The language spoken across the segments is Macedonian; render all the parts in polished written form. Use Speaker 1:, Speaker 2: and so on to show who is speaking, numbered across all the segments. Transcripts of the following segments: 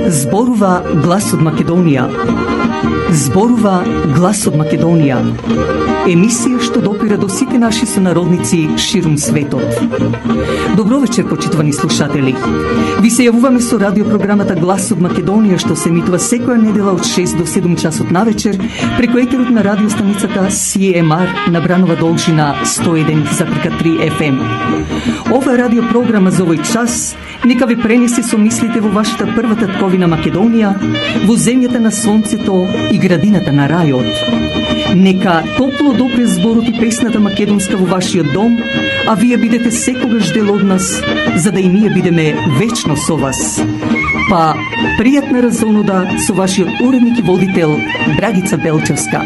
Speaker 1: Зборува глас од Македонија. Зборува глас од Македонија. Емисија што допира до сите наши сонародници ширум светот. Добро вечер, почитувани слушатели. Ви се јавуваме со радиопрограмата Глас од Македонија, што се емитува секоја недела од 6 до 7 часот навечер преку етерот на радиостаницата CMR на Бранова должина 101,3 FM. Ова радиопрограма за овој час нека ви пренесе со мислите во вашата прва татковина Македонија, во земјата на сонцето и градината на рајот. Нека топло допре зборот и песната македонска во вашиот дом, а вие бидете секогаш дел од нас, за да и ние бидеме вечно со вас. Па, пријатна разонода со вашиот уредник и водител Драгица Белчевска.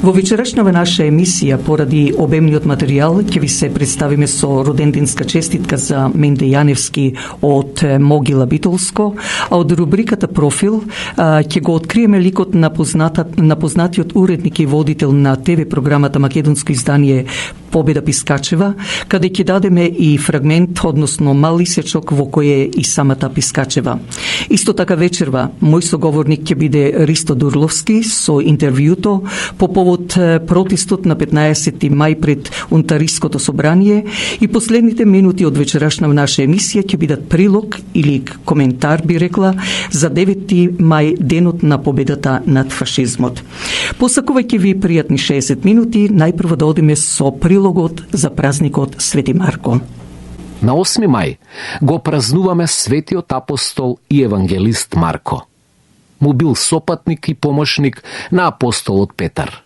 Speaker 1: Во вечерашнава наша емисија, поради обемниот материјал, ќе ви се представиме со роденденска честитка за Менде Јаневски од Могила Битолско, а од рубриката Профил ќе го откриеме ликот на познатиот уредник и водител на ТВ програмата македонско издание Победа Пискачева, каде ќе дадеме и фрагмент, односно мал исечок во кој е и самата Пискачева. Исто така вечерва, мој соговорник ќе биде Ристо Дурловски со интервјуто по повод протестот на 15 мај пред Унтариското собрание и последните минути од вечерашна наша емисија ќе бидат прилог или коментар, би рекла, за 9 мај, денот на победата над фашизмот. Посакувајќи ви пријатни 60 минути, најпрво да одиме со прилогот за празникот Свети Марко.
Speaker 2: На 8 мај го празнуваме светиот апостол и евангелист Марко. Му бил сопатник и помошник на апостолот Петар.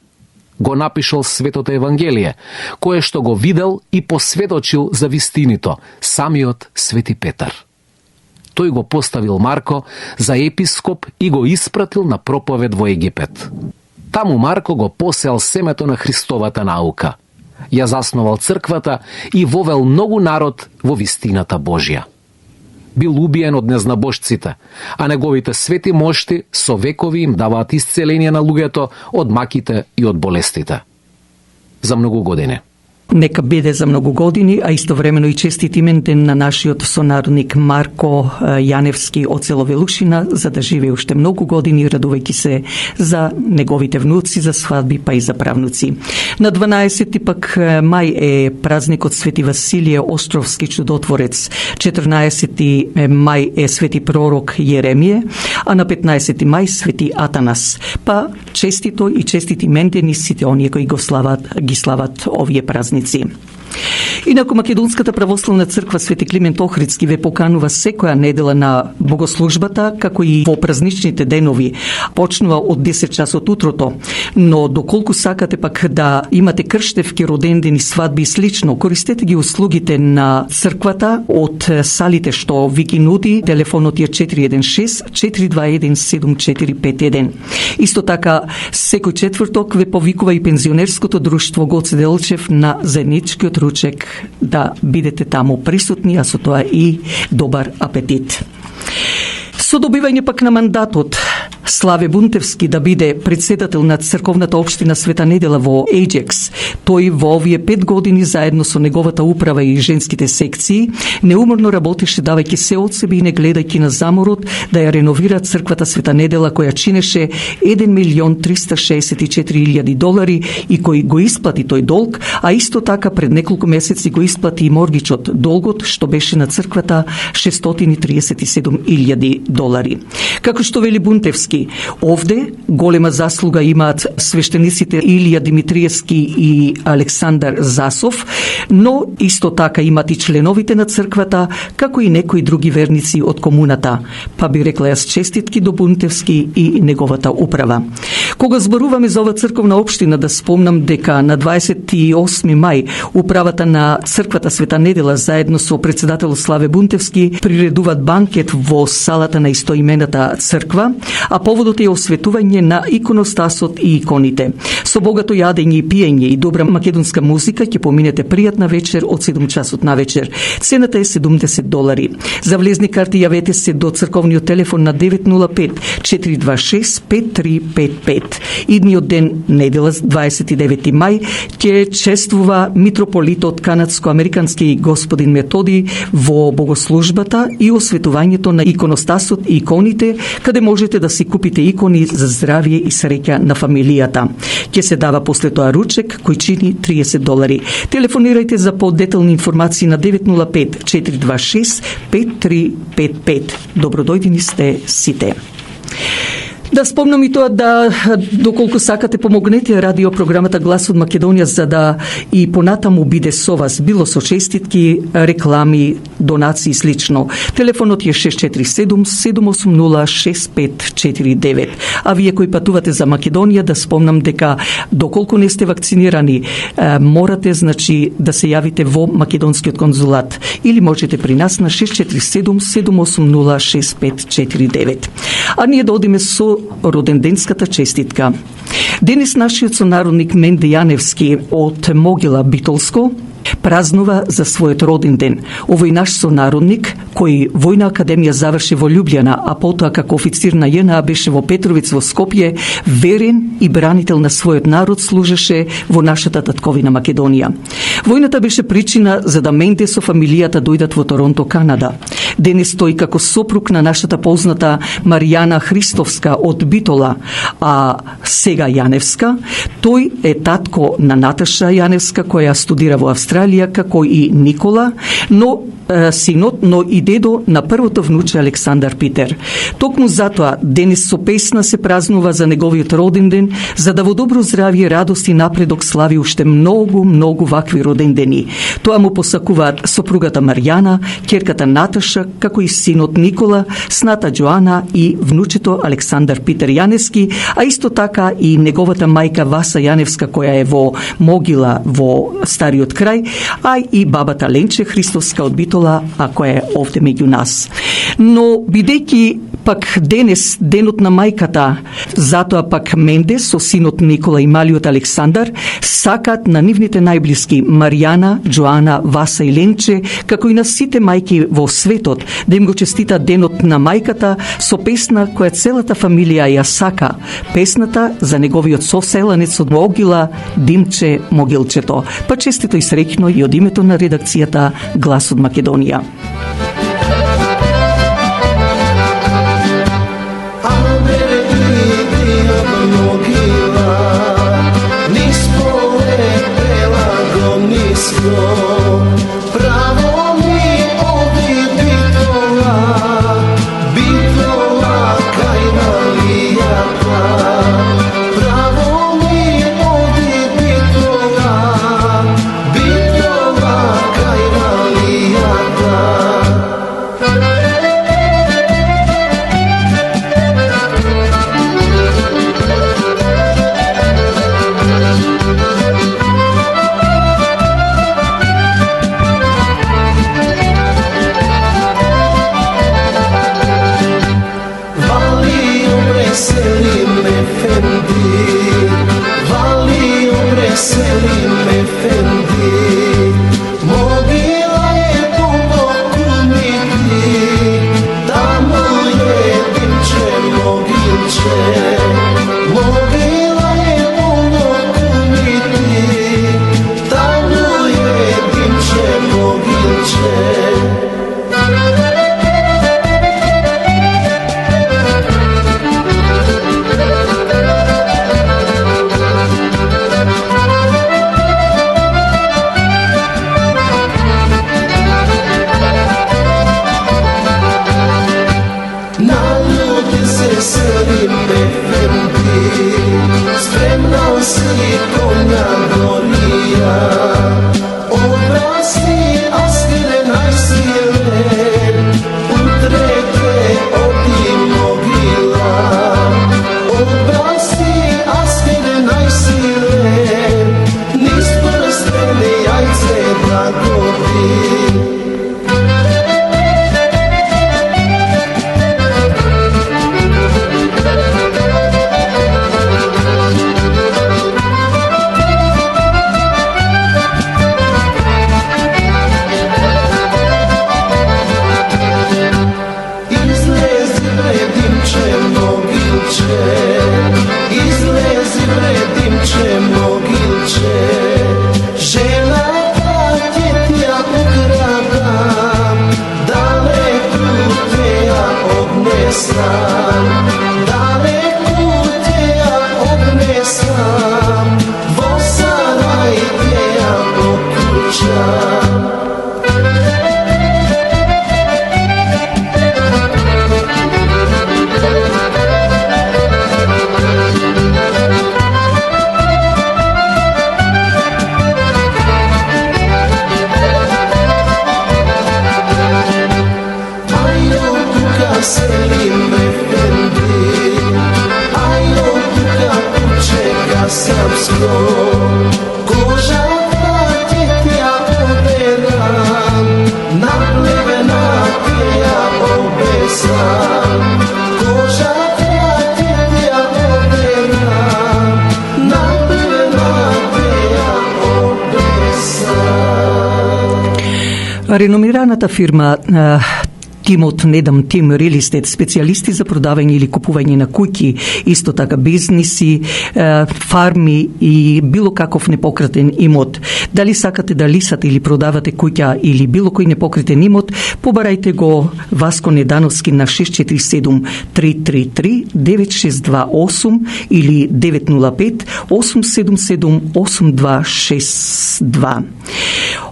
Speaker 2: Го напишал светото Евангелие, кое што го видел и посведочил за вистинито самиот Свети Петар. Тој го поставил Марко за епископ и го испратил на проповед во Египет. Таму Марко го посеал семето на Христовата наука. Ја засновал црквата и вовел многу народ во вистината Божја. Бил убиен од незнабожците, а неговите свети мошти со векови им даваат исцеление на луѓето од маките и од болестите. За многу години.
Speaker 1: Нека биде за многу години, а истовремено и честит имен ден на нашиот сонародник Марко Јаневски од село Велушина, за да живее уште многу години, радувајќи се за неговите внуци, за свадби, па и за правнуци. На 12 пак мај е празникот Свети Василije Островски чудотворец, 14 мај е Свети пророк Јеремије, а на 15 мај Свети Атанас. Па честито и честити мендени сите оние кои ги слават овие празници. Инаку Македонската православна црква Свети Климент Охридски ве поканува секоја недела на богослужбата, како и во празничните денови. Почнува од 10 часот утрото, но доколку сакате пак да имате крштевки, родендени, свадби и слично, користете ги услугите на црквата од салите што ви ги нуди. Телефонот е 416-421-7451. Исто така, секој четврток ве повикува и пензионерското друштво Гоце Делчев на заедничкиот ручек, да бидете таму присутни, а со тоа и добар апетит. Со добивање пак на мандатот Славе Бунтевски да биде председател на црковната општина Света Недела во Ејџекс, тој во овие 5 години заедно со неговата управа и женските секции неуморно работеше, давајќи се од себе и не гледајќи на заморот да ја реновира црквата Света Недела, која чинеше $1.364.000 и кој го исплати тој долг, а исто така пред неколку месеци го исплати и моргичот долгот што беше на црквата $637.000. Како што вели Бунтевски, Бунтевски. Овде голема заслуга имаат свештениците Илија Димитриевски и Александар Засов, но исто така имаат и членовите на црквата, како и некои други верници од комуната. Па би рекла јас честитки до Бунтевски и неговата управа. Кога зборуваме за ова црковна општина, да спомнам дека на 28 мај управата на црквата Света Недела заедно со председател Славе Бунтевски приредуваат банкет во салата на истоимената црква, а поводот е осветување на иконостасот и иконите. Со богато јадење и пиење и добра македонска музика ќе поминете пријатна вечер од 7 часот на вечер. Цената е $70. За влезни карти јавете се до црковниот телефон на 905 426 5355. Идниот ден, недела 29 мај, ќе чествува митрополитот канадско-американски господин Методи во богослужбата и осветувањето на иконостасот и иконите, каде можете да си купите икони за здравје и среќа на фамилијата. Ќе се дава после тоа ручек кој чини $30. Телефонирајте за подетелни информации на 905 426 5355. Добродојдени сте сите. Да спомнам и тоа да, доколку сакате, помогнете радиопрограмата Глас од Македонија за да и понатаму биде со вас, било со честитки, реклами, донации и слично. Телефонот е 647-780-6549. А вие кои патувате за Македонија, да спомнам дека доколку не сте вакцинирани, морате, значи, да се јавите во македонскиот конзулат или можете при нас на 647-780-6549. А ние да одиме со роденденската честитка. Денес нашиот сонародник Менде Јаневски од Могила Битолско празнува за својот роден ден. Овој наш сонародник, кој војна академија заврши во Љубљана, а потоа како официр на ЈНА беше во Петровиц во Скопје, верен и бранител на својот народ, служеше во нашата татковина Македонија. Војната беше причина за да Менде со фамилијата дојдат во Торонто, Канада. Денес тој како сопруг на нашата позната Маријана Христовска од Битола, а сега Јаневска, тој е татко на Наташа Јаневска, која студира во Австралија, како и Никола, но синот, но и дедо на првото внуче Александар Питер. Токму затоа денес со песна се празнува за неговиот роден ден, за да во добро здравје, радост и напредок слави уште многу вакви роден дени. Тоа му посакуваат сопругата Маријана, ќерката Наташа, како и синот Никола, сната Джоана и внучето Александар Питер Јаневски, а исто така и неговата мајка Васа Јаневска, која е во Могила во Стариот крај, а и бабата Ленче Христовска од Битола, а која е овде меѓу нас. Но бидејќи пак денес денот на мајката, затоа пак Менде со синот Никола и малиот Александар сакаат на нивните најблиски Маријана, Джоана, Васа и Ленче, како и на сите мајки во светот, да им го честита денот на мајката со песна која целата фамилија ја сака. Песната за неговиот соселанец од Могила, Димче Могилчето. Па честито и среќно и од името на редакцијата Глас од Македонија.
Speaker 3: Na ljudi se srdim sram, daleku te ja odnesam, vo Saraj te ja poključam. Selim efendi, ajo tuka pučeka srpsko, koža ti ja oberam, na plevena ti ja obesam, koža ti ja oberam, na plevena ti ja obesam.
Speaker 1: Реномираната фирма Тимот Недам Тим Real Estate, специјалисти за продавање или купување на куќи, исто така бизниси, фарми и било каков непокретен имот. Дали сакате да лисате или продавате куќа или било кој непокретен имот, побарајте го Васко Недановски на 647-333-9628 или 905-877-8262.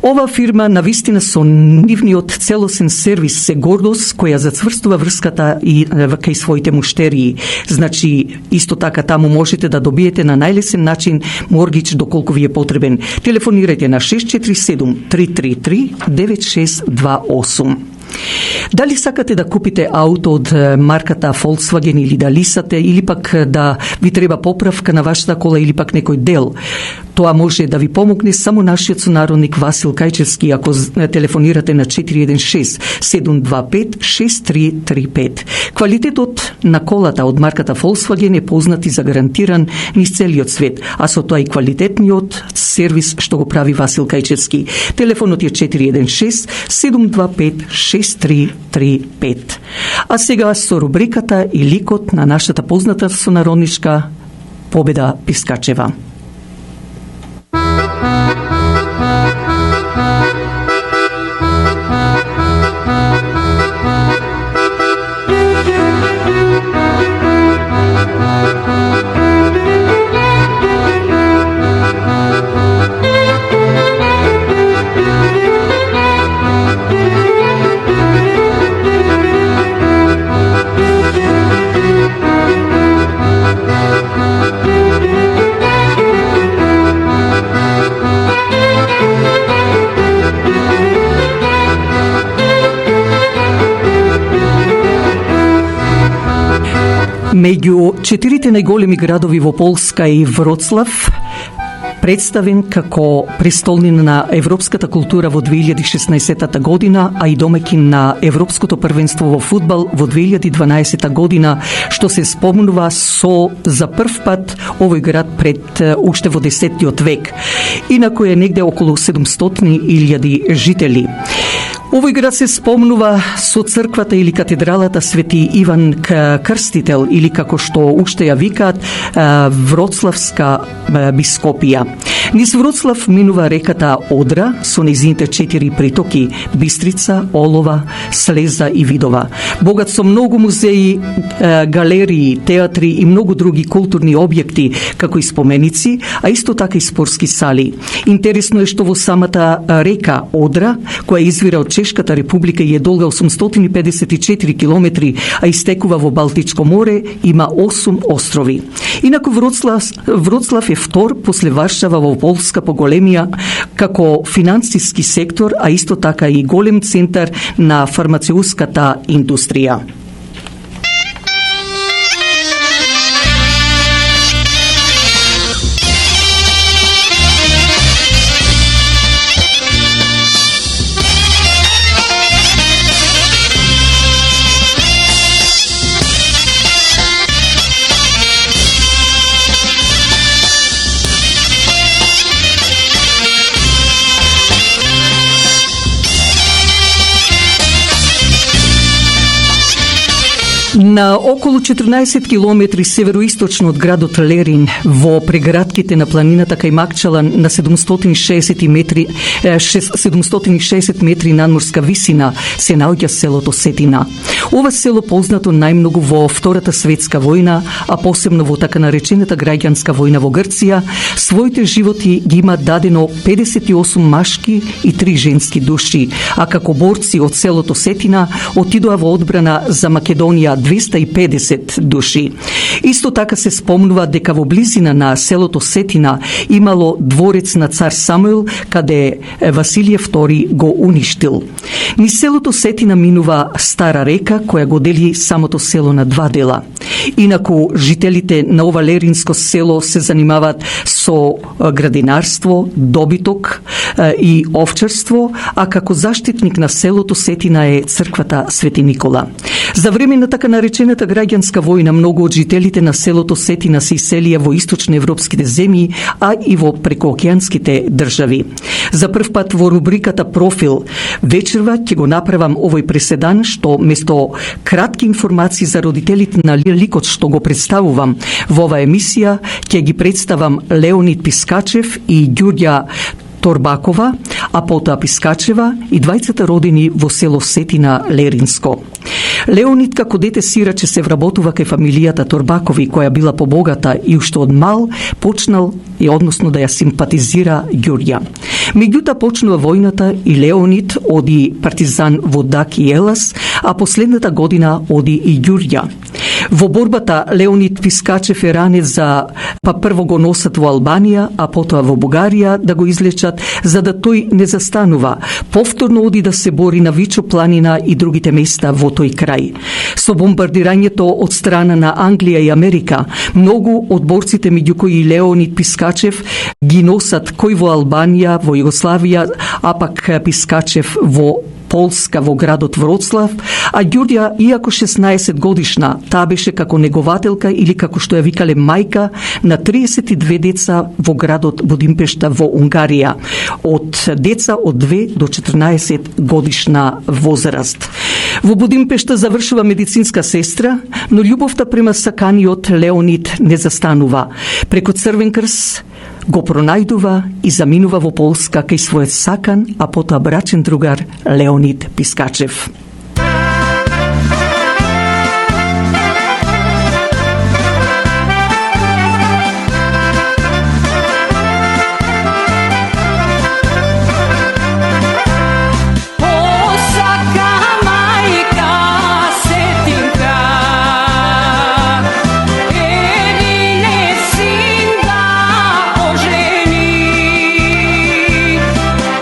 Speaker 1: Ова фирма навистина со нивниот целосен сервис се гордост која зацврстува врската и кај своите муштерии. Значи, исто така таму можете да добиете на најлесен начин моргич доколку ви е потребен. Телефонирајте на 647-333-9628. Дали сакате да купите ауто од марката Volkswagen или да лисате, или пак да ви треба поправка на вашата кола или пак некој дел, тоа може да ви помогне само нашиот сонародник Васил Кајчевски ако телефонирате на 416-725-6335. Квалитетот на колата од марката Volkswagen е познат и загарантиран низ целиот свет, а со тоа и квалитетниот сервис што го прави Васил Кајчевски. Телефонот е 416-725-6335. А сега со рубриката и ликот на нашата позната сонародничка Победа Пискачева. Меѓу 4 најголеми градови во Полска и Вроцлав, представен како престолнина на европската култура во 2016 година, а и домекин на Европското првенство во фудбал во 2012 година, што се спомнува со за прв пат овој град пред уште во 10 век. Инаку е негде околу 700.000 жители. Овој град се спомнува со црквата или катедралата Свети Иван Крстител, или како што уште ја викаат Вроцлавска бископија. Низ Вроцлав минува реката Одра со нејзините 4 притоки Бистрица, Олова, Слеза и Видова. Богат со многу музеи, галерии, театри и многу други културни објекти, како и споменици, а исто така и спортски сали. Интересно е што во самата река Одра, која извира од Чешката република и е долга 854 километри, а истекува во Балтичко море, има 8 острови. Инаку Вроцлав е втор после Варшава во Полска по големија како финансиски сектор, а исто така и голем центар на фармацеутската индустрија. На околу 14 километри североисточно од градот Лерин, во преградките на планината кај Макчала на 760 метри надморска висина се наоѓа селото Сетина. Ова село познато најмногу во Втората светска војна, а посебно во така наречената граѓанска војна во Грција, своите животи ги има дадено 58 машки и 3 женски души, а како борци од селото Сетина отидоа во одбрана за Македонија 250 души. Исто така се спомнува дека во близина на селото Сетина имало дворец на цар Самуил, каде Василије II го уништил. Низ селото Сетина минува стара река која го дели самото село на два дела. Инаку жителите на ова леринско село се занимаваат со градинарство, добиток и овчарство, а како заштитник на селото Сетина е црквата Свети Никола. За време на така наречената граѓанска војна многу од жителите на селото Сетина се иселија во источноевропските земји, а и во прекоокеанските држави. За прв пат во рубриката Профил вечерва ќе го направам овој преседан, што место кратки информации за родителите на ликот што го представувам во оваа емисија, ќе ги представам Леонид Пискачев и Ѓурѓа Торбакова, а потоа Пискачева и двајцата родени во село Сетина Леринско. Леонид како дете сираче се вработува кај фамилијата Торбакови, која била побогата и уште од мал почнал и односно да ја симпатизира Ѓурѓа. Меѓутоа почнува војната и Леонид оди партизан во Дак и Елас, а последната година оди и Ѓурѓа. Во борбата Леонид Пискачев е ранет за прво го носат во Албанија, а потоа во Бугарија да го излечат, за да тој не застанува. Повторно оди да се бори на Вичо планина и другите места во тој крај. Со бомбардирањето од страна на Англија и Америка, многу од борците меѓу кои и Леонид Пискачев ги носат кој во Албанија, во Југославија, а пак Пискачев во Полска во градот Вроцлав, а Ѓурѓа, иако 16 годишна, таа беше како негователка или како што ја викале мајка на 32 деца во градот Будимпешта во Унгарија, од деца од 2 до 14 годишна возраст. Во Будимпешта завршува медицинска сестра, но љубовта према саканиот Леонид не застанува. Преку Црвен крст го пронајдува и заминува во Полска кај својот сакан, а потоа брачен другар Леонид Пискачев.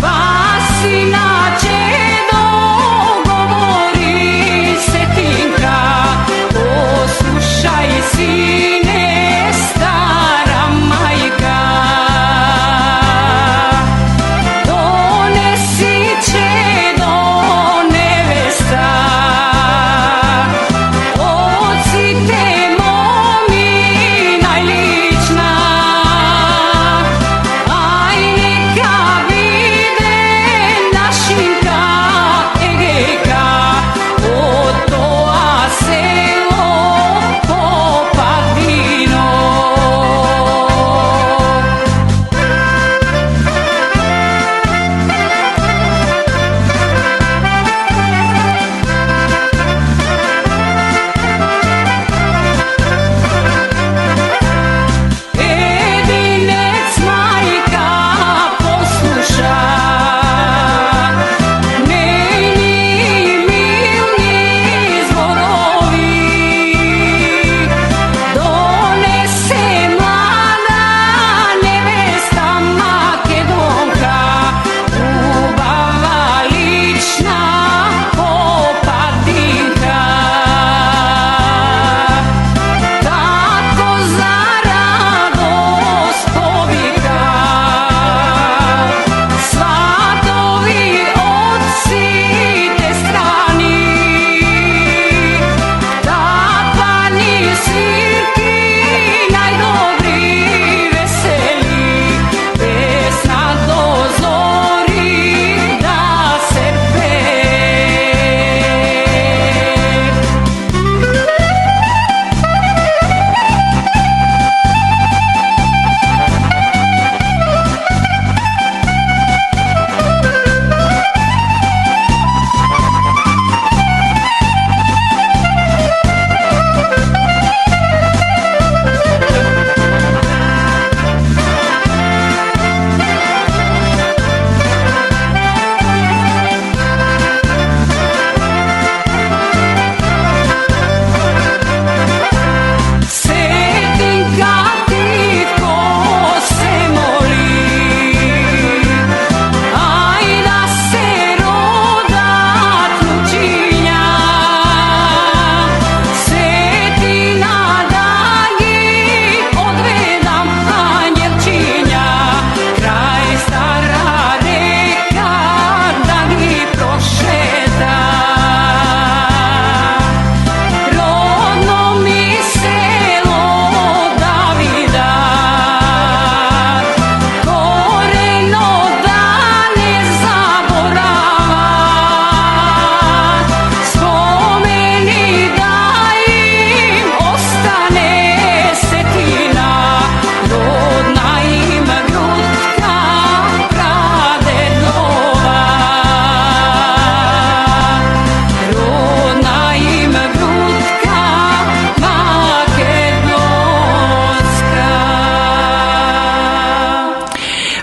Speaker 4: Vasina će do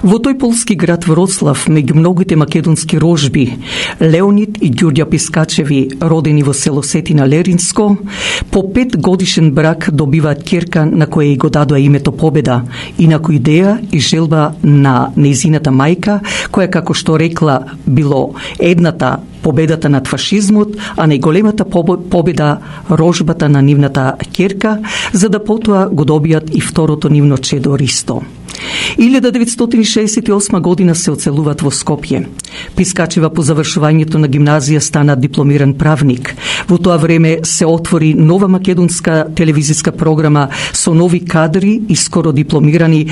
Speaker 1: Во тој полски град Вроцлав, меѓу многите македонски рожби, Леонид и Ѓурѓа Пискачеви, родени во село Сетина Леринско, по 5 годишен брак добиваат ќерка на која и го дадоа името Победа, инаку идеја и желба на нејзината мајка, која, како што рекла, било едната победата над фашизмот, а најголемата победа рожбата на нивната ќерка, за да потоа го добијат и второто нивно чедо Ристо. 1968 година се оцелуваат во Скопје. Пискачева по завршувањето на гимназија стана дипломиран правник. Во тоа време се отвори нова македонска телевизиска програма со нови кадри и скоро дипломирани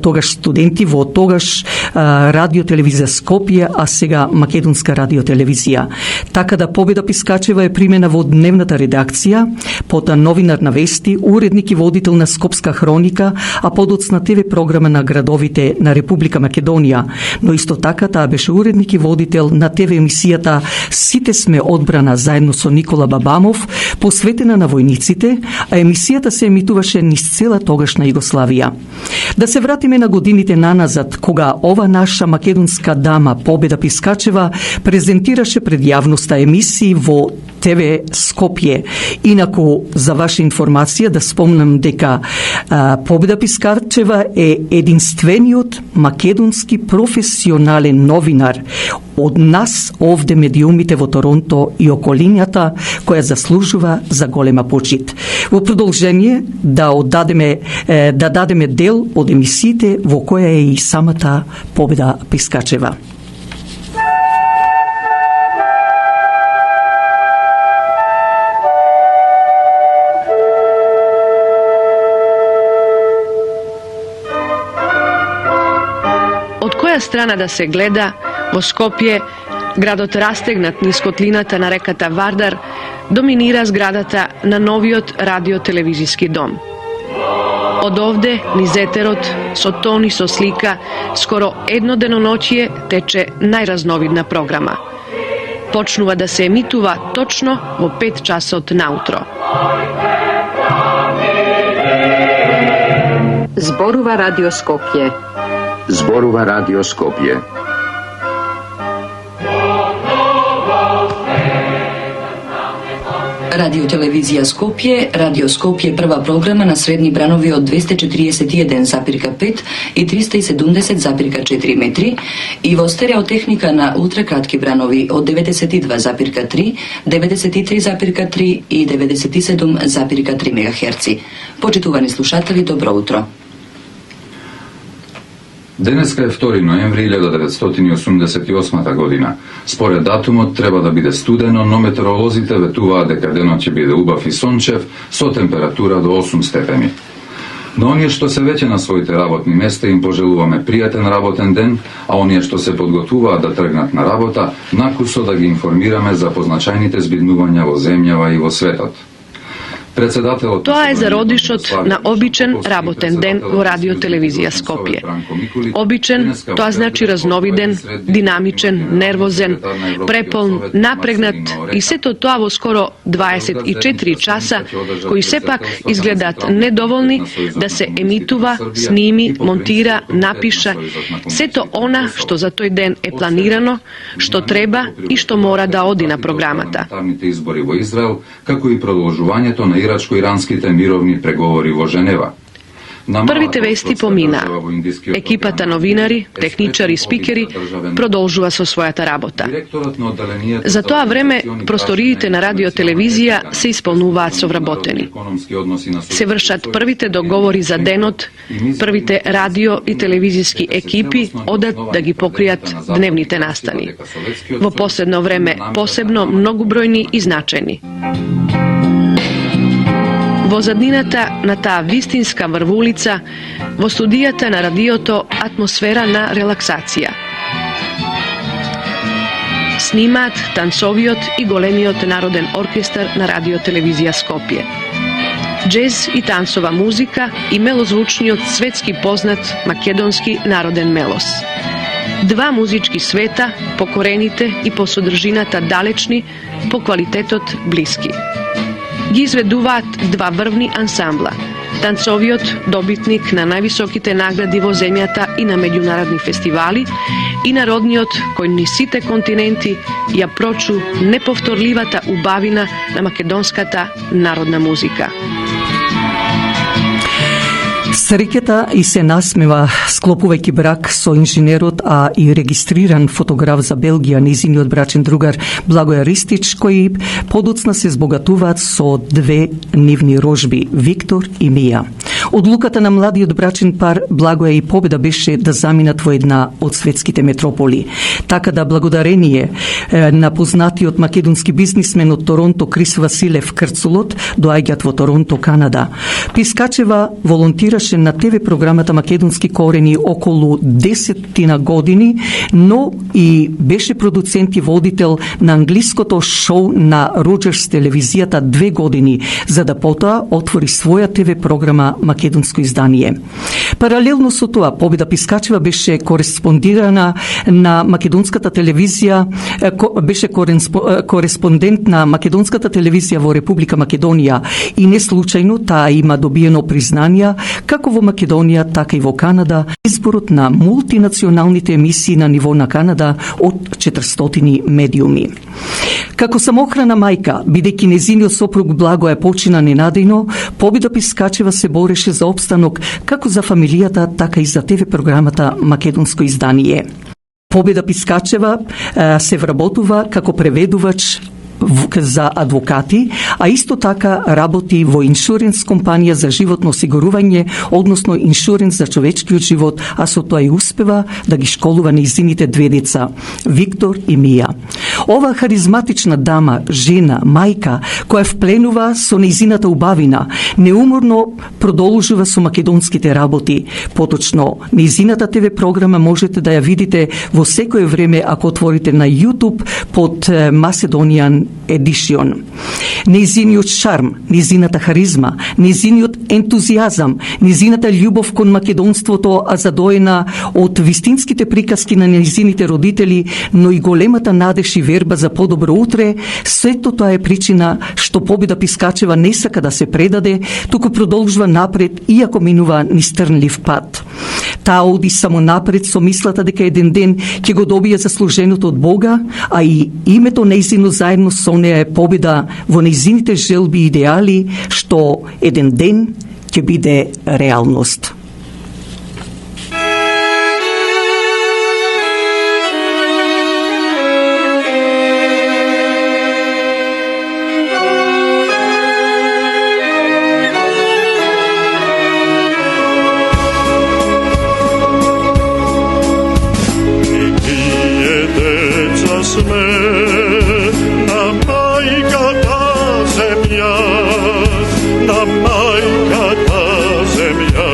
Speaker 1: тогаш студенти во тогаш радиотелевизија Скопје, а сега македонска радиотелевизија. Така да Победа Пискачева е примена во дневната редакција, потоа новинар на вести, уредник и водител на Скопска хроника, а подоцна ТВ програма на градовите на Република Македонија, но исто така таа беше уредник и водител на ТВ емисијата Сите сме одбрана заедно со Никола Бабамов, посветена на војниците, а емисијата се емитуваше низ цела тогашна Југославија. Да се вратиме на годините наназад, кога ова наша македонска дама Победа Пискачева презентираше пред јавноста емисии во ТВ Скопје. Инаку, за ваша информација, да спомнам дека Победа Пискачева е единствениот македонски професионален новинар од нас овде медиумите во Торонто и околињата, која заслужува за голема почит. Во продолжение да дадеме дел од емисиите во која е и самата Победа Пискачева.
Speaker 4: Од која страна да се гледа, во Скопје, градот растегнат низ котлината на реката Вардар, доминира зградата на новиот радиотелевизиски дом. Од овде, низ етерот, со тон и со слика, скоро едно деноноќие тече најразновидна програма. Почнува да се емитува точно во 5 часот наутро.
Speaker 5: Зборува Радио Скопје.
Speaker 6: Зборува Радио Скопје.
Speaker 7: Радиотелевизија Скопје, Радио Скопје прва програма на средни бранови од 241,5 и 370,4 метри и во стереотехника на ултракратки бранови од 92,3, 93,3 и 97,3 мегахерци. Почитувани слушатели, добро утро.
Speaker 8: Денеска е 2 ноември 1988 година. Според датумот треба да биде студено, но метеоролозите ветуваат дека денот ќе биде убав и сончев со температура до 8 степени. Но оние што се веќе на своите работни места им пожелуваме пријатен работен ден, а оние што се подготвуваат да тргнат на работа, накусо да ги информираме за позначајните збиднувања во земјава и во светот.
Speaker 4: Тоа е зародишот на обичен работен ден во радиотелевизија Скопје. Обичен, тоа значи разновиден, динамичен, нервозен, преполн, напрегнат и сето тоа во скоро 24 часа, кои сепак изгледаат недоволни да се емитува, сними, монтира, напиша, сето она што за тој ден е планирано, што треба и што мора да оди на програмата.
Speaker 8: Избори во Израел, како и продолжувањето на ирачко-иранските мировни преговори во Женева.
Speaker 4: Првите вести помина. Екипата новинари, техничари и спикери продолжува со својата работа. За тоа време просториите на радиотелевизија се исполнуваат со вработени. Се вршат првите договори за денот, првите радио и телевизиски екипи одат да ги покријат дневните настани. Во последно време посебно многубројни и значајни. Во заднината на таа вистинска врвулица, во студијата на радиото, атмосфера на релаксација. Снимаат танцовиот и големиот народен оркестар на радиотелевизија Скопје. Джез и танцова музика и мелозвучниот светски познат македонски народен мелос. Два музички света, по корените и по содржината далечни, по квалитетот блиски. Ги изведуваат два врвни ансамбла танцовиот добитник на највисоките награди во земјата и на меѓународни фестивали, и народниот кој ни сите континенти ја прочу неповторливата убавина на македонската народна музика.
Speaker 1: Среќата и се насмева склопувајќи брак со инженерот, а и регистриран фотограф за Белгија, низиниот брачен другар Благој Ристич, кои подоцна се збогатуваат со две нивни рожби, Виктор и Мија. Одлуката на младиот брачен пар Благоја и победа беше да заминат во една од светските метрополи. Така да благодарение на познатиот македонски бизнисмен од Торонто Крис Василев Крцулот доаѓаат во Торонто, Канада. Пискачева волонтираше на ТВ програмата Македонски корени околу 10 години, но и беше продуцент и водител на англиското шоу на Роджерс телевизијата 2 години, за да потоа отвори своја ТВ програма Македонско издание. Паралелно со тоа, Победа Пискачева беше кореспондирана на македонската телевизија, беше кореспондент на македонската телевизија во Република Македонија и не случајно таа има добиено признанија како во Македонија, така и во Канада, изборот на мултинационалните емисии на ниво на Канада од 400 медиуми. Како самохрана мајка, бидејќи незиниот сопруг Благо е почина ненадејно, Победа Пискачева се бореше за опстанок како за фамилијата, така и за ТВ програмата Македонско издание. Победа Пискачева се вработува како преведувач за адвокати, а исто така работи во иншуренс компанија за животно осигурување, односно иншуренс за човечкиот живот, а со тоа и успева да ги школува нејзините две деца, Виктор и Мија. Ова харизматична дама, жена, мајка, која впленува со нејзината убавина, неуморно продолжува со македонските работи. Поточно, нејзината ТВ програма можете да ја видите во секое време ако отворите на YouTube под Macedonian Edition. Нејзиниот шарм, нејзината харизма, нејзиниот ентузијазам, нејзината љубов кон македонството, а задоена од вистинските приказки на нејзините родители, но и големата надеж и верба за подобро утре, сето тоа е причина што Победа Пискачева не сака да се предаде, туку продолжува напред, иако минува низ трнлив пат. Таа оди само напред со мислата дека еден ден ќе го добие заслуженото од Бога, а и името нејзино заедно со неа е победа во нејзините желби и идеали, што еден ден ќе биде реалност.
Speaker 9: Na majka ta zemlja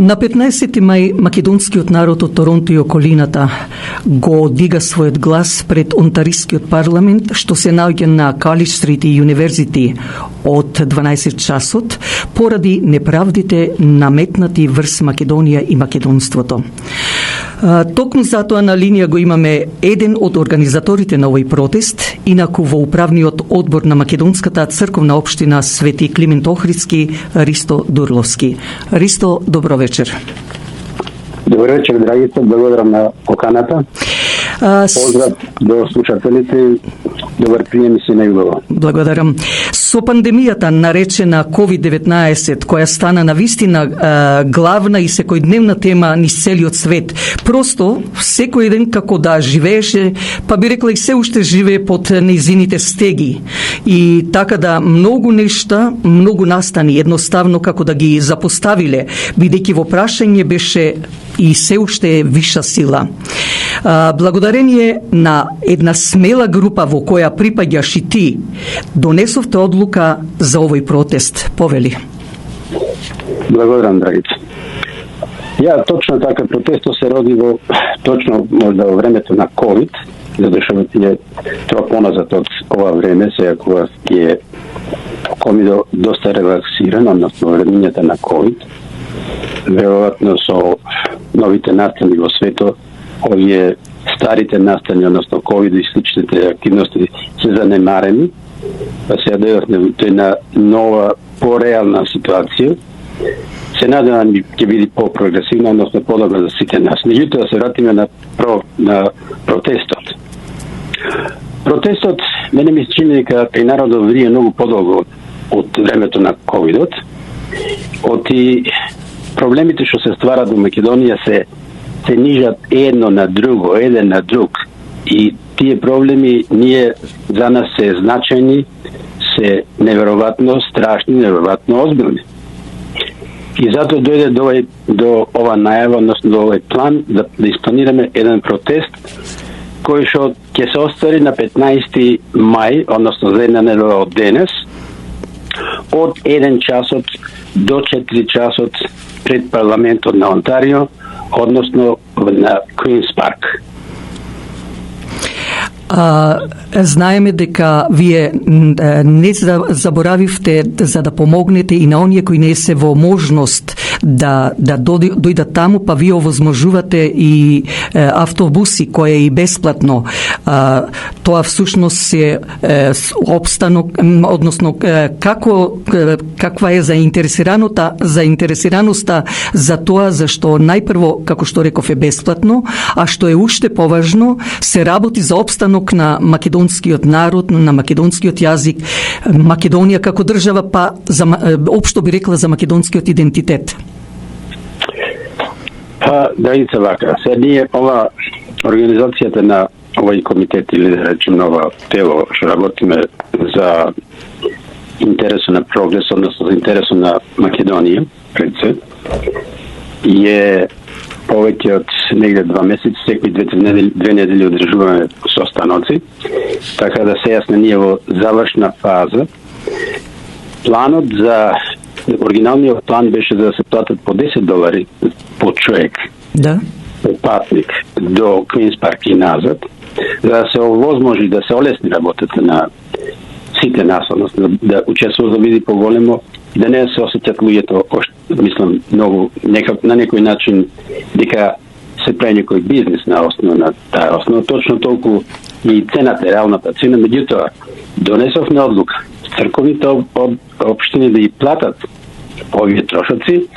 Speaker 1: На 15 мај македонскиот народ од Торонто и околината го дига својот глас пред Онтарискиот парламент, што се наоѓа на Калидж Стрит и Юниверзити од 12 часот, поради неправдите наметнати врз Македонија и македонството. Токму затоа на линија го имаме еден од организаторите на овој протест, инаку во управниот одбор на Македонската црковна општина Свети Климент Охридски, Ристо Дурловски. Ристо, добро вечер.
Speaker 9: Добро вечер, драгите, благодарам на поканата. Поздрав до слушателите, добар прием и се најубаво.
Speaker 1: Благодарам. Со пандемијата наречена COVID-19, која стана на вистина главна и секојдневна тема низ целиот свет, просто секој ден како да живееше, па би рекла и се уште живее под нејзините стеги. И така да многу нешта, многу настани едноставно како да ги запоставиле, бидејќи во прашање беше и се уште е виша сила. Благодарение на една смела група во која припаѓаш и ти, донесовте одлука за овој протест. Повели.
Speaker 9: Благодарам, драгите. Ја точно така протестот се роди во точно можда во времето на COVID, затоа што е тоа поназад од ова време, сега кога е комидо доста релаксиран, односно времењата на COVID, веројатно со новите настани во светот, овие старите настани, односно COVID и сличните активности се занемарени, па сега дојдовме во една нова, пореална ситуација. Се надевам ќе биде по-прогресивна, односно подобра за сите нас. Меѓутоа да се вратиме на протестот. Протестот, мене ми се чини дека при народот врие многу подолго од времето на COVID-от. Оти проблемите што се стварат во Македонија се нижат едно на друго, еден на друг. И тие проблеми ние за нас се значајни, се неверојатно страшни, неверојатно озбилни. И затоа дојде до ова најава, односно до овој план да испланираме еден протест кој што ќе се оствари на 15 мај, односно за една недела од денес, од 1 часот до 4 часот пред парламентот на Онтарио, односно на Квинс Парк.
Speaker 1: Знаеме дека вие не заборавивте за да помогнете и на оние кои не се во можност да дојдат таму, па вие овозможувате и автобуси кои е и бесплатно. Тоа всушност се опстанок, односно каква е заинтересираноста за тоа, зашто најпрво, како што реков, е бесплатно, а што е уште поважно, се работи за опстанок на македонскиот народ, на македонскиот јазик, Македонија како држава, па општо би рекла за македонскиот идентитет.
Speaker 9: Па, драгица вака, сега ние ова организацијата на овој комитет или да речем ова тело што работиме за интересот на прогрес, односно за интересот на Македонија, пред се, е повеќе од негде 2 месеци, секои 2 недели одржуваме состаноци, така да сега сме ние во завршна фаза. Планот за оригиналниот план беше да се платат по $10 по човек,
Speaker 1: да,
Speaker 9: по патник до Квинс Парк и назад, за да се овозможи да се олесни работата на сите нас, односно да учествуваат да биде поголемо, да не се осеќат луѓето, мислам, многу, на некој начин, дека се прави некој бизнес на основа на таа основа, точно толку и цената, реалната цена, меѓутоа, донесовме одлука, црковните општини да ги платат овие трошоци,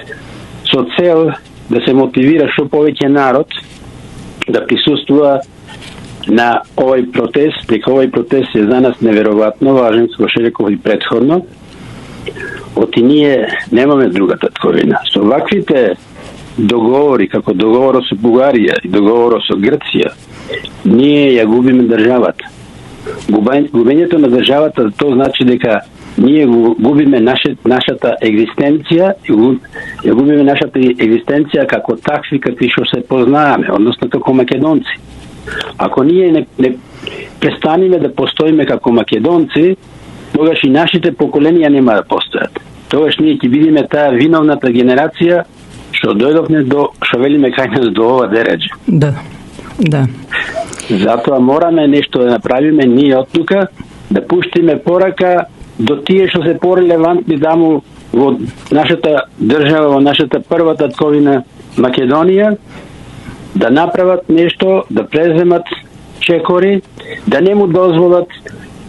Speaker 9: со цел да се мотивира што повеќе народ да присуствува на овој протест, дека овој протест е за нас неверојатно важен, како што реков и претходно. Оти ние немаме другата тковина. Со ваквите договори, како договорот со Бугарија и договорот со Грција, ние ја губиме државата. Губењето на државата, тоа значи дека ние губиме нашата екзистенција, ја губиме нашата екзистенција како такви какви што се познаеме, односно како македонци. Ако ние не престанеме да постоиме како македонци, тогаш и нашите поколенија нема да постојат. Тогаш ние ќе видиме таа виновната генерација што дојдовме што велиме кај нас до ова дереđe.
Speaker 1: Да.
Speaker 9: Затоа мораме нешто да направиме ние од тука, да пуштиме порака до тие што се порелевантни таму во нашата држава, во нашата прва татковина Македонија, да направат нешто, да преземат чекори, да не му дозволат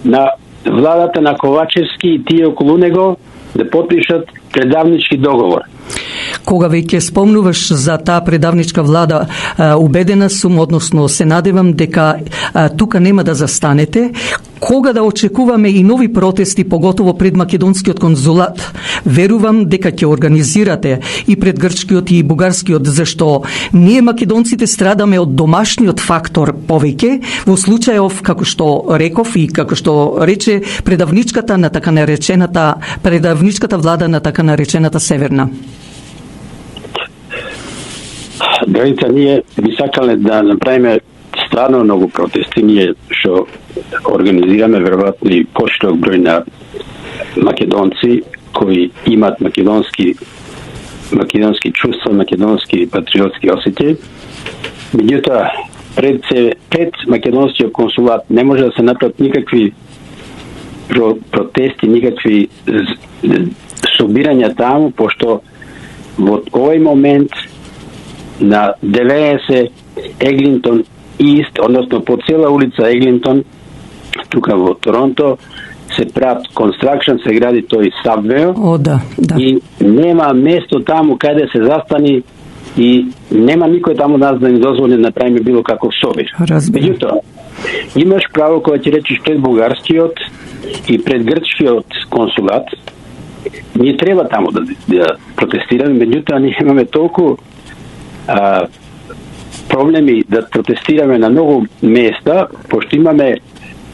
Speaker 9: на владата на Ковачевски и тие околу него да потпишат предавнички договор.
Speaker 1: Кога веќе спомнуваш за таа предавничка влада, убедена сум, односно се надевам дека тука нема да застанете. Кога да очекуваме и нови протести, поготово пред македонскиот конзулат? Верувам дека ќе организирате и пред грчкиот и бугарскиот, зашто ние македонците страдаме од домашниот фактор повеќе, во случајов, како што реков и како што рече предавничката влада на така наречената Северна.
Speaker 9: Драgica, ние би сакале да направиме стварно многу протести, ние што организираме веројатно и поширок број на македонци кои имат македонски чувства, македонски патриотски осеќај. Меѓутоа, пред македонскиот консулат не може да се направат никакви протести, никакви собирања таму, пошто во овој момент на 90 Еглинтон Ист, односно по цела улица Еглинтон, тука во Торонто, се прават констракшн, се гради тој сабвео.
Speaker 1: Да.
Speaker 9: И нема место таму каде се застани и нема никој таму нас да ни дозволи да направиме било каков собир. Меѓутоа, имаш право кога ќе речеш пред бугарскиот и пред грчкиот консулат, ние треба таму да протестираме, меѓутоа ние имаме толку проблеми да протестираме на многу места, пошто имаме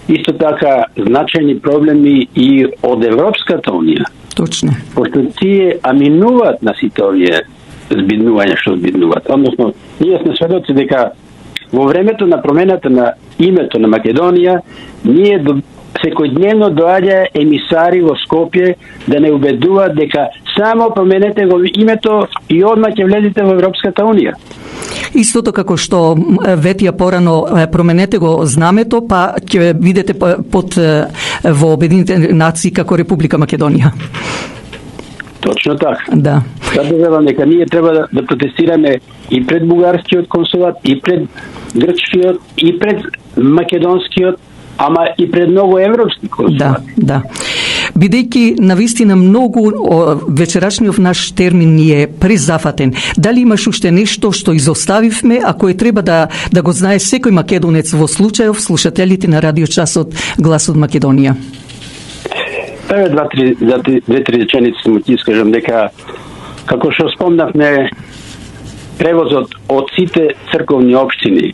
Speaker 9: исто така значајни проблеми и од Европската Унија.
Speaker 1: Точно.
Speaker 9: Пошто тие аминуваат на сите овие збиднувања што збиднуваат. Односно, ние сме сведоци дека во времето на промената на името на Македонија, ние секојдневно доаѓа емисари во Скопје да не убедуваат дека само променете го името и одма ќе влезете во Европската Унија.
Speaker 1: Истото како што ветија порано, променете го знамето, па ќе видите под во Обединените нации како Република Македонија.
Speaker 9: Точно така.
Speaker 1: Да.
Speaker 9: Zato велам дека ние треба да протестираме и пред бугарскиот консулат, и пред грчкиот, и пред македонскиот, ама и пред многу европски консулати.
Speaker 1: Да. Бидејќи навистина многу вечерашниот наш термин ни е презафатен. Дали имаш уште нешто што изоставивме, а кое треба да го знае секој македонец во случајов слушателите на радиочасот Глас од Македонија?
Speaker 9: Еве две-три реченици му ќе искажам дека како што спомнавме, превозот од сите црковни општини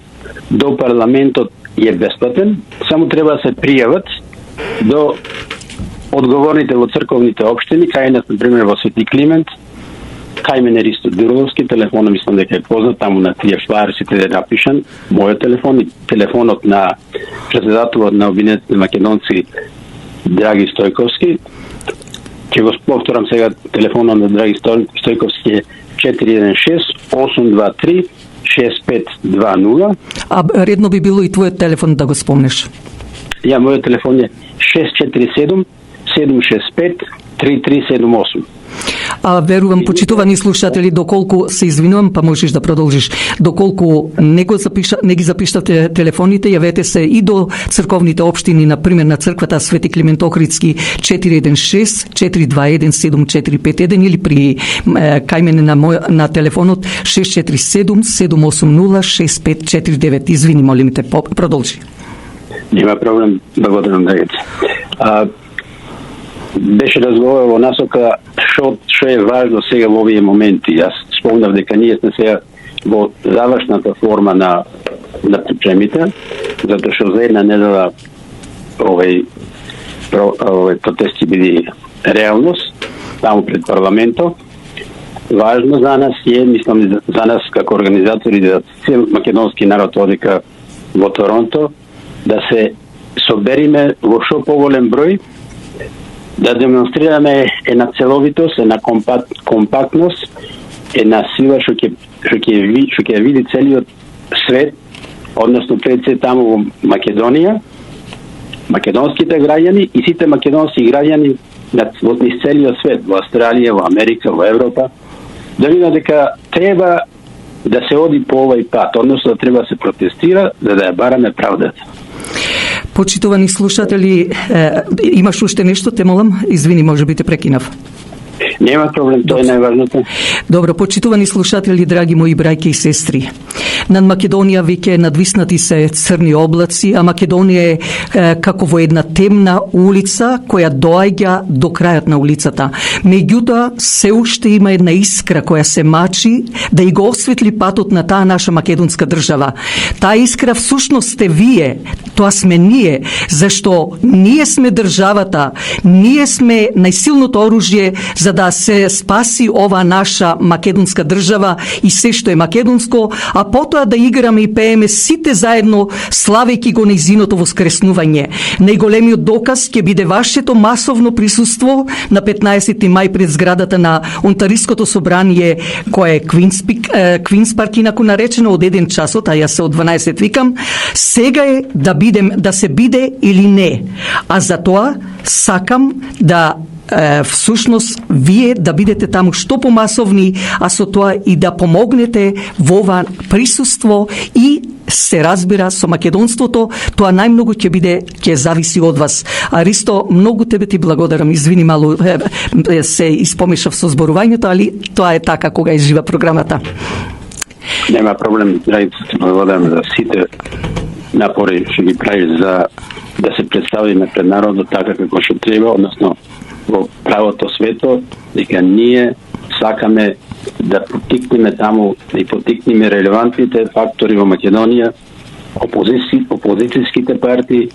Speaker 9: до парламентот е бесплатен, само треба да се пријават до одговорните во црковните општини, кај нас, например, во Свети Климент, кај мене Ристо Дуровски, телефонот мислам дека е познат, таму на тие флаерсите е напишан, мојот телефон и телефонот на председателот на Обединетите македонци Драги Стојковски. Ќе го повторам сега, телефонот на Драги Стојковски е 416-823-6520.
Speaker 1: А редно би било и твојот телефон да го спомнеш.
Speaker 9: Мојот телефон е 647-765-3378.
Speaker 1: А верувам, почитувани слушатели, доколку се извинувам, па можеш да продолжиш, доколку не ги запиштавте телефоните, јавете се и до црковните општини, например на црквата Свети Климент Охридски 416-421-7451 или при кај мене на телефонот 647-780-6549. Извини, молим те, продолжи.
Speaker 9: Нема проблем, благодарам, Драгица. Беше разговор во насока што е важно сега во овие моменти. Јас спомнав дека ние сме сега во завршната форма на припремите, затоа што за една недела овој протести биде реалност таму пред парламентот. Важно за нас е, мислам за нас како организатори, за цел македонски народ одека во Торонто, да се собериме во што поголем број, да демонстрираме една целовитост, една компактност една сила што ќе види целиот свет, односно пред се таму во Македонија, македонските граѓани и сите македонски граѓани во целиот свет, во Австралија, во Америка, во Европа, да видат дека треба да се оди по овој пат, односно да треба да се протестира за да ја бараме правдата.
Speaker 1: Почитувани слушатели, имаш уште нешто, те молам? Извини, може би те прекинав.
Speaker 9: Нема проблем, тоа е најважното.
Speaker 1: Добро, почитувани слушатели, драги мои браќи и сестри. Над Македонија веќе надвиснати се црни облаци, а Македонија е како во една темна улица која доаѓа до крајот на улицата. Меѓутоа, се уште има една искра која се мачи да и го осветли патот на таа наша македонска држава. Таа искра всушност сте вие, тоа сме ние, зашто ние сме државата, ние сме најсилното оружје за да се спаси ова наша македонска држава и се што е македонско, а потоа да играме и пееме сите заедно, славејќи го нејзиното воскреснување. Најголемиот доказ ќе биде вашето масовно присуство на 15 мај пред зградата на Онтариското собрание, кое е Квинс Парк, инаку наречено од 1 часот, а јас се од 12 викам. Сега е да се биде или не. А за тоа сакам да всушност вие да бидете таму што помасовни, а со тоа и да помогнете во ова присуство и се разбира со македонството, тоа најмногу ќе зависи од вас. А Ристо, многу тебе ти благодарам. Извини, малу се испомешав со зборувањето, али тоа е така кога изжива програмата.
Speaker 9: Нема проблем, драги, благодарам за сите напори што ги правиш за да се представиме пред народот така како што треба, односно во правото свето, дека ние сакаме да потикнеме таму и потикнеме релевантните фактори во Македонија, опозицијските партии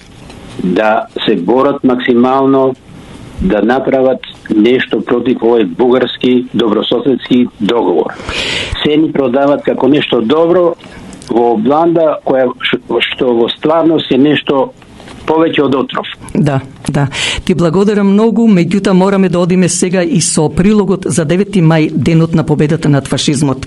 Speaker 9: да се борат максимално да направат нешто против овој бугарски добрососедски договор. Се ни продават како нешто добро во обланда што во стварност е нешто повеќе од отров.
Speaker 1: Да. Ти благодарам многу, меѓутоа мораме да одиме сега и со прилогот за 9 мај, денот на победата над фашизмот.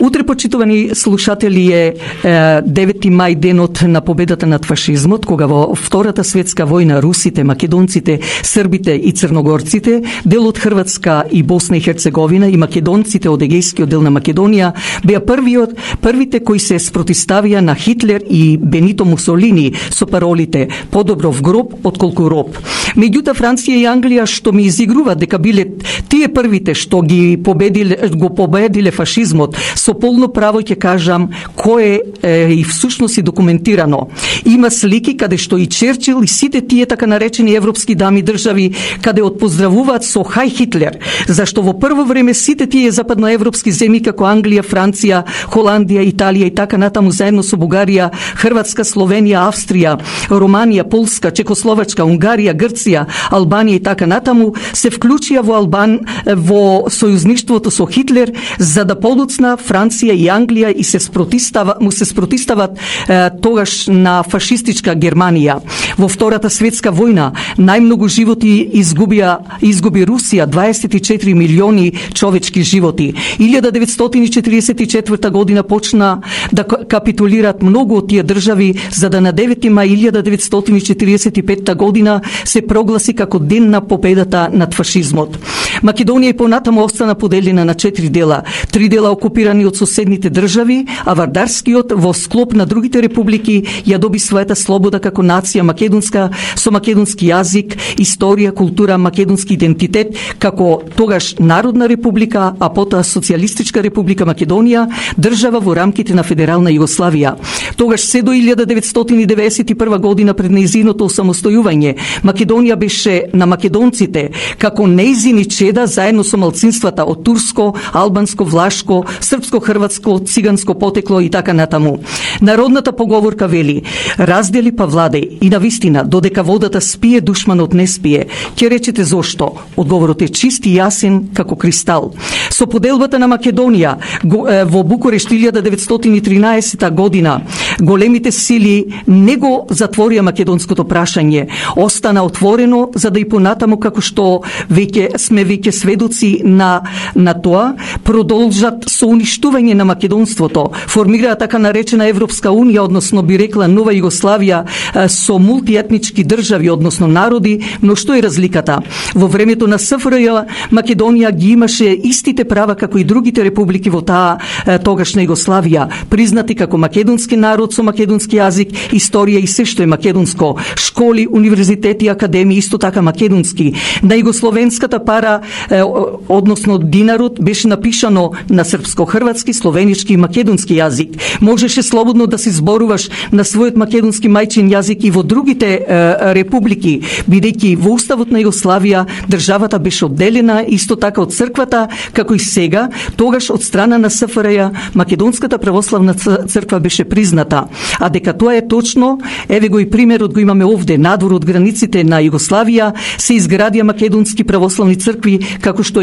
Speaker 1: Утре, почитувани слушатели, е 9 мај, денот на победата над фашизмот, кога во Втората светска војна русите, македонците, србите и црногорците, дел од Хрватска и Босна и Херцеговина и македонците од егејскиот дел на Македонија беа првите кои се спротиставија на Хитлер и Бенито Мусолини со паролите "Подобро в гроб отколку роб". Меѓутоа Франција и Англија што ми изигруваат дека биле тие првите што го победиле фашизмот, со полно право ќе кажам кое и всушност и документирано. Има слики каде што и Черчил и сите тие така наречени европски дами држави каде отпоздравуваат со "Хај Хитлер", зашто во прво време сите тие западноевропски земји како Англија, Франција, Холандија, Италија и така натаму заедно со Бугарија, Хрватска, Словенија, Австрија, Романија, Полска, Чекословачка, Унгарија, Грција, Албанија и така натаму се вклучија во сојузништвото со Хитлер за да подоцна Франција и Англија и му се спротистават тогаш на фашистичка Германија. Во Втората светска војна најмногу животи изгуби Русија, 24 милиони човечки животи. 1944 година почна да капитулират многу од тие држави, за да на 9 мај 1945 година се прогласи како ден на победата над фашизмот. Македонија и понатаму остана поделена на 4 дела. 3 дела окупирани од соседните држави, а Вардарскиот во склоп на другите републики ја доби својата слобода како нација македонска, со македонски јазик, историја, култура, македонски идентитет, како тогаш Народна република, а потоа Социјалистичка република Македонија, држава во рамките на Федерална Југославија. Тогаш се до 1991 година пред нејзиното осамостојување, Македонија беше на македонците како нејзини чеда заедно со малцинствата од турско, албанско, влашко, српско, хрватско, циганско потекло и така натаму. Народната поговорка вели: раздели па владеј, и навистина додека водата спие, душманот не спие. Ќе речете зошто? Одговорот е чист и јасен како кристал. Со поделбата на Македонија во Букурешт 1913 година Големите сили не го затворија македонското прашање, остана отворено за да и понатаму, како што сме сведоци на тоа, продолжат со уништување на македонството, формираа така наречена Европска унија, односно би рекла нова Југославија со мултиетнички држави, односно народи, но што е разликата? Во времето на СФРЈ Македонија ги имаше истите права како и другите републики во таа тогашна Југославија, признати како македонски народ со македонски јазик, историја и се што е македонско, школи, универзитети, академии исто така македонски. На југословенската пара, односно динарот, беше напишано на српско-хрватски, словенички и македонски јазик. Можеше слободно да се зборуваш на својот македонски мајчин јазик и во другите републики, бидејќи во уставот на Југославија државата беше одделена исто така од црквата, како и сега, тогаш од страна на СФРЈ Македонската православна црква беше призната. А дека тоа е точно, еве го и примерот го имаме овде, надвор од границите на Југославија се изградија македонски православни цркви, како што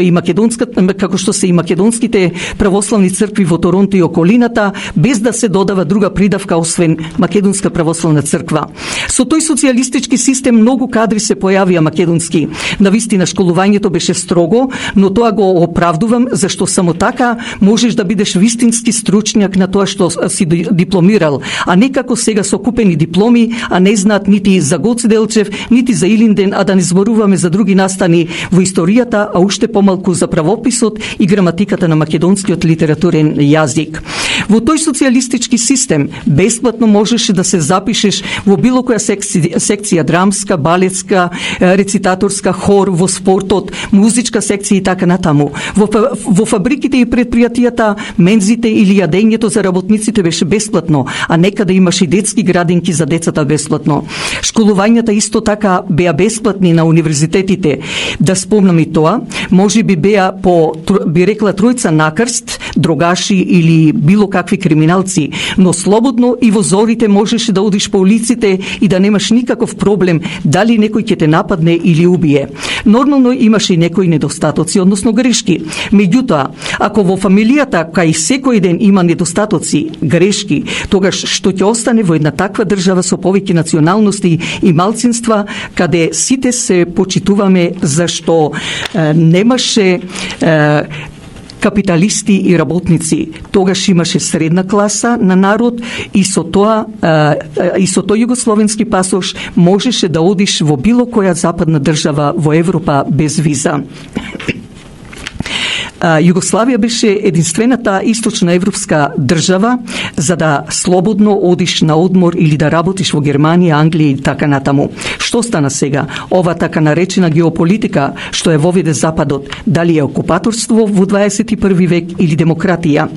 Speaker 1: се и македонските православни цркви во Торонто и околината, без да се додава друга придавка освен Македонска православна црква. Со тој социјалистички систем многу кадри се појавија македонски. Навистина школувањето беше строго, но тоа го оправдувам зашто само така можеш да бидеш вистински стручњак на тоа што си дипломирал, а не како сега со купени дипломи, а не знаат нити за Гоце Делчев, нити за Илинден, а да не зборуваме за други настани во историјата, а уште помалку за правописот и граматиката на македонскиот литературен јазик. Во тој социјалистички систем бесплатно можеше да се запишеш во било која секција драмска, балетска, рецитаторска, хор, во спортот, музичка секција и така натаму. Во фабриките и предпријатијата, мензите или јадењето за работниците беше бесплатно, а некаде имаше и детски градинки за децата бесплатно. Школувањата исто така беа бесплатни на универзитетите. Да спомнам и тоа, може би беа би рекла тројца на крст, дрогаши или било какви криминалци, но слободно и во зорите можеше да одиш по улиците и да немаш никаков проблем дали некој ќе те нападне или убие. Нормално имаше и некои недостатоци, односно грешки. Меѓутоа, ако во фамилијата кај секој ден има недостатоци, грешки, тогаш што ќе остане во една таква држава со повеќе националности и малцинства, каде сите се почитуваме зашто немаше капиталисти и работници. Тогаш имаше средна класа на народ и со тој југословенски пасош можеше да одиш во било која западна држава во Европа без виза. Југославија беше единствената источна европска држава за да слободно одиш на одмор или да работиш во Германија, Англија и така натаму. Што стана сега? Ова така наречена геополитика што ја воведе Западот, дали е окупаторство во 21 век или демократија?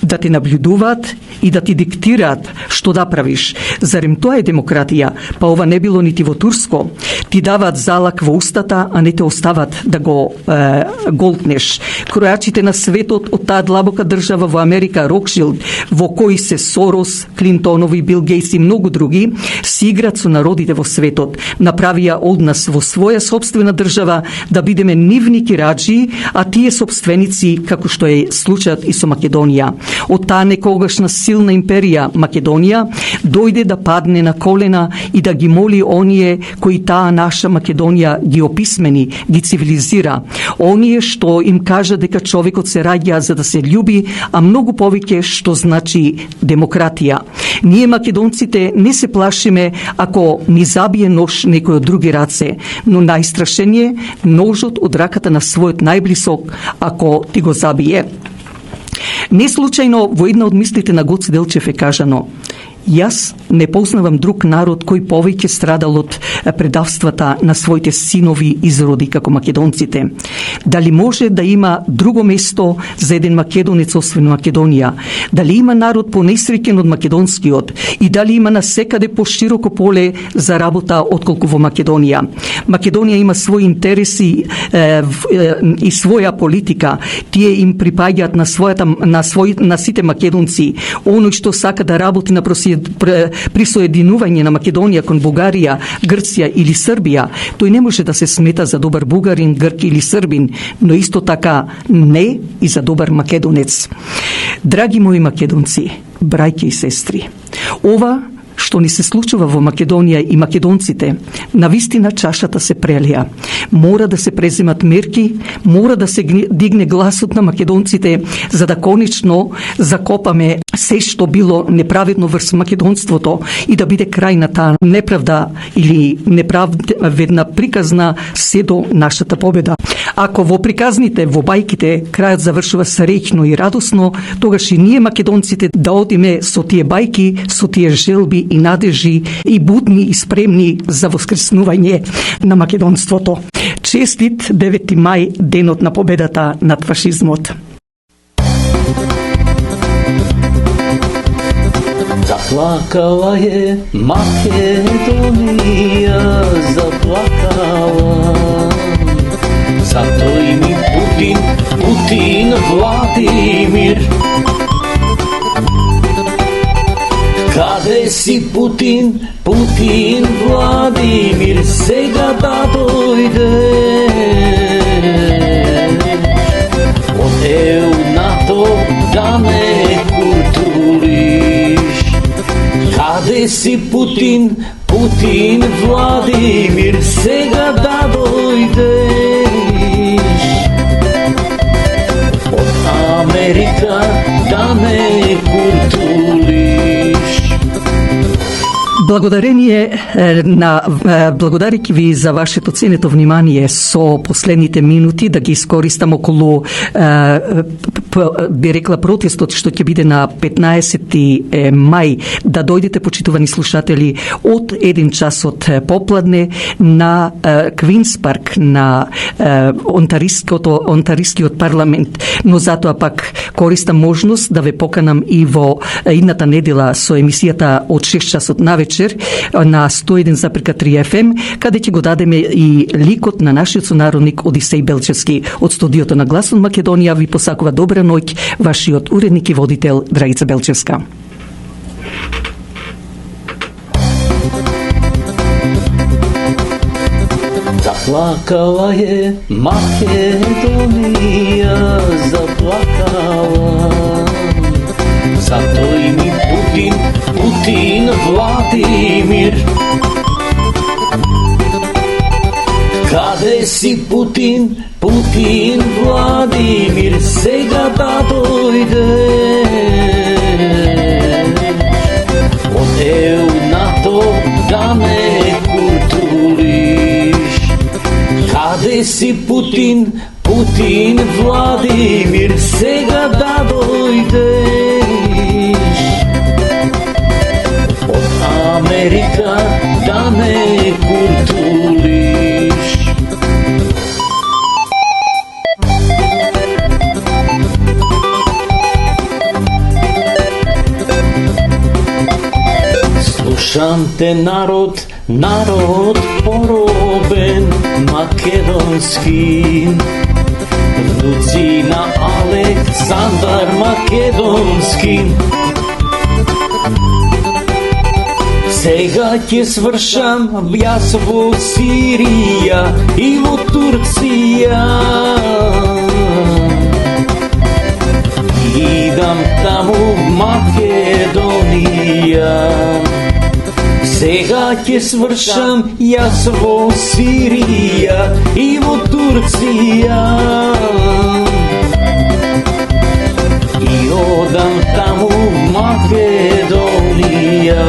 Speaker 1: Да те наблюдуваат и да ти диктираат што да правиш. Зарем тоа е демократија? Па ова не било нити во Турско. Ти даваат залак во устата, а не те остават да го голтнеш. Кројачите на светот од таа длабока држава во Америка, Рокшилд, во кои се Сорос, Клинтонови, Бил Гейтс и многу други, си играат со народите во светот. Направија од нас во своја собствена држава да бидеме нивни кираџи, а тие собственици, како што е случајот и со Македонија. Од таа некогашна силна империја, Македонија, дојде да падне на колена и да ги моли оние кои таа наша Македонија ги описмени, ги цивилизира. Оние што им кажа дека човекот се раѓа за да се љуби, а многу повеќе што значи демократија. Ние македонците не се плашиме ако ни забие нож некој од други раце, но најстрашен ножот од раката на својот најблисок ако ти го забие. Не случајно во една од мислите на Гоце Делчев е кажано: јас не познавам друг народ кој повеќе страдал од предавствата на своите синови изроди како македонците. Дали може да има друго место за еден македонец освен Македонија? Дали има народ понесреќен од македонскиот? И дали има насекаде пошироко поле за работа отколку во Македонија? Македонија има своји интереси и своја политика. Тие им припаѓаат на сите македонци. Оној што сака да работи на присоединување на Македонија кон Бугарија, Грција или Србија, тој не може да се смета за добар бугарин, грк или србин, но исто така не и за добар македонец. Драги мои македонци, браќа и сестри. Ова што ни се случува во Македонија и македонците, навистина чашата се прелија. Мора да се преземат мерки, мора да се дигне гласот на македонците, за да конечно закопаме се што било неправедно врз македонството и да биде крај на таа неправда или неправедна приказна се до нашата победа. Ако во приказните, во бајките, крајот завршува среќно и радосно, тогаш и ние македонците да одиме со тие бајки, со тие желби и надежи и будни и спремни за воскреснување на македонството. Честит 9 мај, денот на победата над фашизмот.
Speaker 10: Заплакала е Македонија, заплакала. Затој ми Путин Владимир. Каде си Путин Владимир, сега да дојде? Од НАТО да не културиш. Каде си Путин Владимир, сега да дојдеш? Од Америка да не културиш.
Speaker 1: Благодарејќи ви за вашето ценето внимание со последните минути, да ги искористам околу би рекла протестот што ќе биде на 15 мај, да дојдете, почитувани слушатели, од 1 часот попладне на Квинс парк на Онтаријскиот парламент. Но затоа пак користам можност да ве поканам и во идната недела со емисијата од 6 часот навечер на 101,3 FM, каде ќе го дадеме и ликот на нашиот сонародник Одисеј Белчевски. Од студиото на Глас од Македонија ви посакува добра ноќ вашиот уредник и водител Драгица Белчевска.
Speaker 10: Заплакала е Македонија, заплакала. Затој ми Путин Владимир. Каде си Путин Владимир, сега да дојде? Од НАТО да не културиш. Каде си Путин Владимир, сега да дојдеш? Од Америка да не културиш. Слушам те народ поробен, македонски. Внуци на Александар Македонски. Сега ќе свршам јас во Сирија и во Турција. Идам таму в Македонија. Сега ќе свршам јас во Сирија и во Турција. И одам таму в Македонија.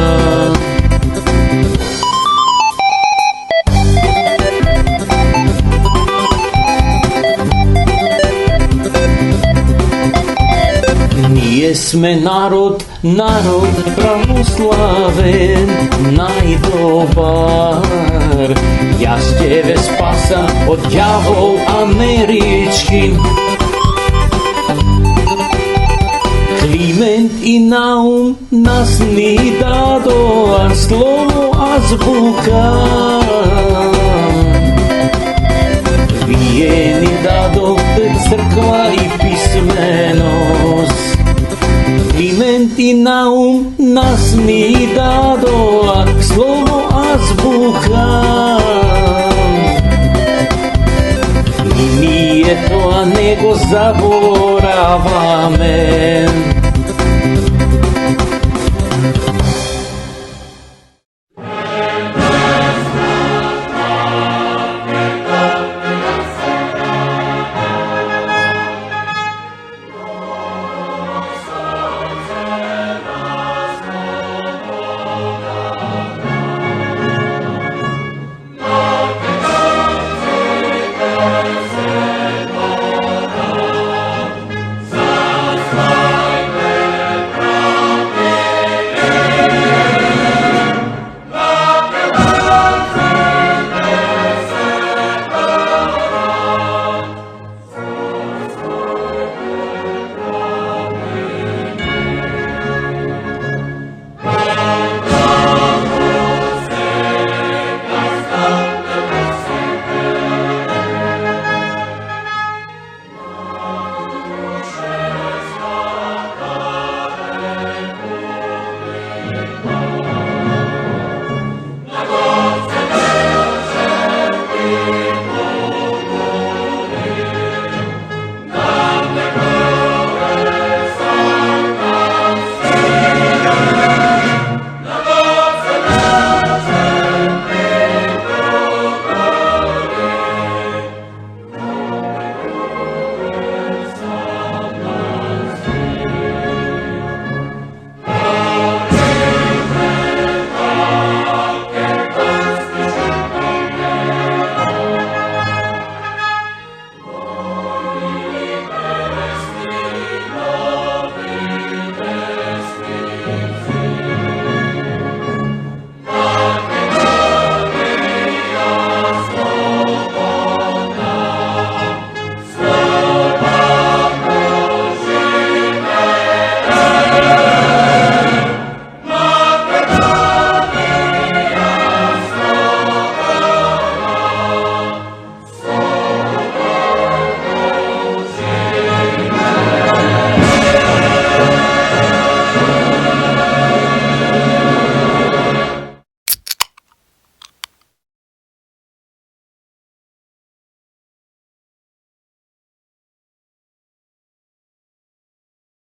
Speaker 10: Ние сме народ православен, најдобар. Јас ќе ве спасам од ѓавол амерички. Климент и Наум нас ни дадоа слово азбука. Вие ни дадовте црква и писменост. Климент и Наум нас ни дадоа слово азбука. И ние тоа не го забораваме.